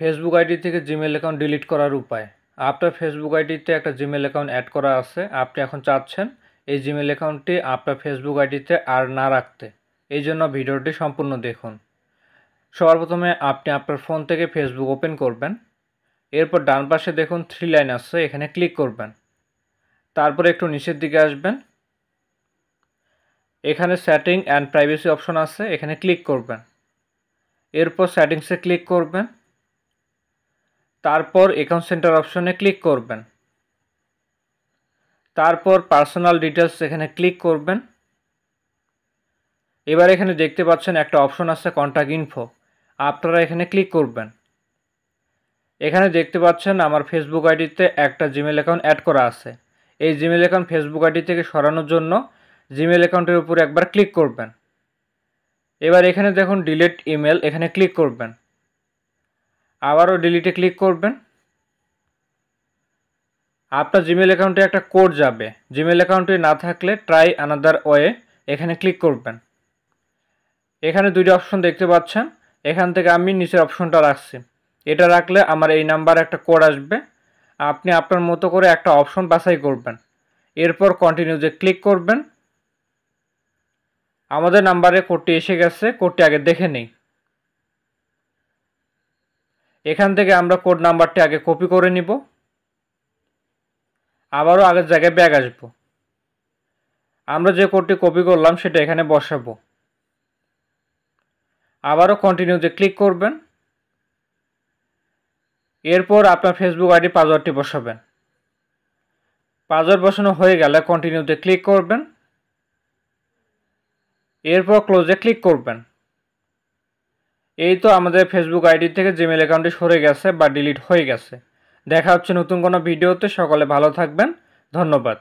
Facebook ID থেকে Gmail account delete করার উপায়। আপনার ফেসবুক আইডিতে একটা জিমেল অ্যাকাউন্ট অ্যাড করা আছে, আপনি এখন চাচ্ছেন এই জিমেল অ্যাকাউন্টটি আপনার ফেসবুক আইডিতে আর না রাখতে। এই জন্য ভিডিওটি সম্পূর্ণ দেখুন। সবার প্রথমে আপনি আপনার ফোন থেকে ফেসবুক ওপেন করবেন। এরপর ডান পাশে দেখুন 3 লাইন আছে, এখানে ক্লিক করবেন। তারপর একটু নিচের দিকে আসবেন, এখানে সেটিং অ্যান্ড প্রাইভেসি অপশন আছে, এখানে ক্লিক করবেন। এরপর সেটিংসে ক্লিক করবেন, তারপর অ্যাকাউন্ট সেন্টার অপশনে ক্লিক করবেন। তারপর পার্সোনাল ডিটেলস এখানে ক্লিক করবেন। এবার এখানে দেখতে পাচ্ছেন একটা অপশন আছে কন্ট্যাক্ট ইনফো, আপনারা এখানে ক্লিক করবেন। এখানে দেখতে পাচ্ছেন আমার ফেসবুক আইডিতে একটা জিমেল অ্যাকাউন্ট অ্যাড করা আছে। এই জিমেল অ্যাকাউন্ট ফেসবুক আইডি থেকে সরানোর জন্য জিমেল অ্যাকাউন্টের উপরে একবার ক্লিক করবেন। এবার এখানে দেখুন ডিলিট ইমেল, এখানে ক্লিক করবেন। আবারও ডিলিটে ক্লিক করবেন। আপনার জিমেল অ্যাকাউন্টে একটা কোড যাবে, জিমেল অ্যাকাউন্টে না থাকলে ট্রাই আনাদার ওয়ে, এখানে ক্লিক করবেন। এখানে দুইটা অপশন দেখতে পাচ্ছেন, এখান থেকে আমি নিচের অপশনটা রাখছি। এটা রাখলে আমার এই নাম্বার একটা কোড আসবে, আপনি আপনার মতো করে একটা অপশন বাছাই করবেন। এরপর কন্টিনিউতে ক্লিক করবেন। আমাদের নাম্বারে কোডটি এসে গেছে, কোডটি আগে দেখে নেই। এখান থেকে আমরা কোড নাম্বারটি আগে কপি করে নিব, আবারও আগের জায়গায় ব্যাক আসব। আমরা যে কোডটি কপি করলাম সেটা এখানে বসাবো। আবারও কন্টিনিউতে ক্লিক করবেন। এরপর আপনার ফেসবুক আইডি পাসওয়ার্ডটি বসাবেন। পাসওয়ার্ড বসানো হয়ে গেলে কন্টিনিউতে ক্লিক করবেন। এরপর ক্লোজে ক্লিক করবেন। এই তো আমাদের ফেসবুক আইডি থেকে জিমেল অ্যাকাউন্টটি সরে গেছে বা ডিলিট হয়ে গেছে। দেখা হচ্ছে নতুন কোনো ভিডিওতে। সকলে ভালো থাকবেন, ধন্যবাদ।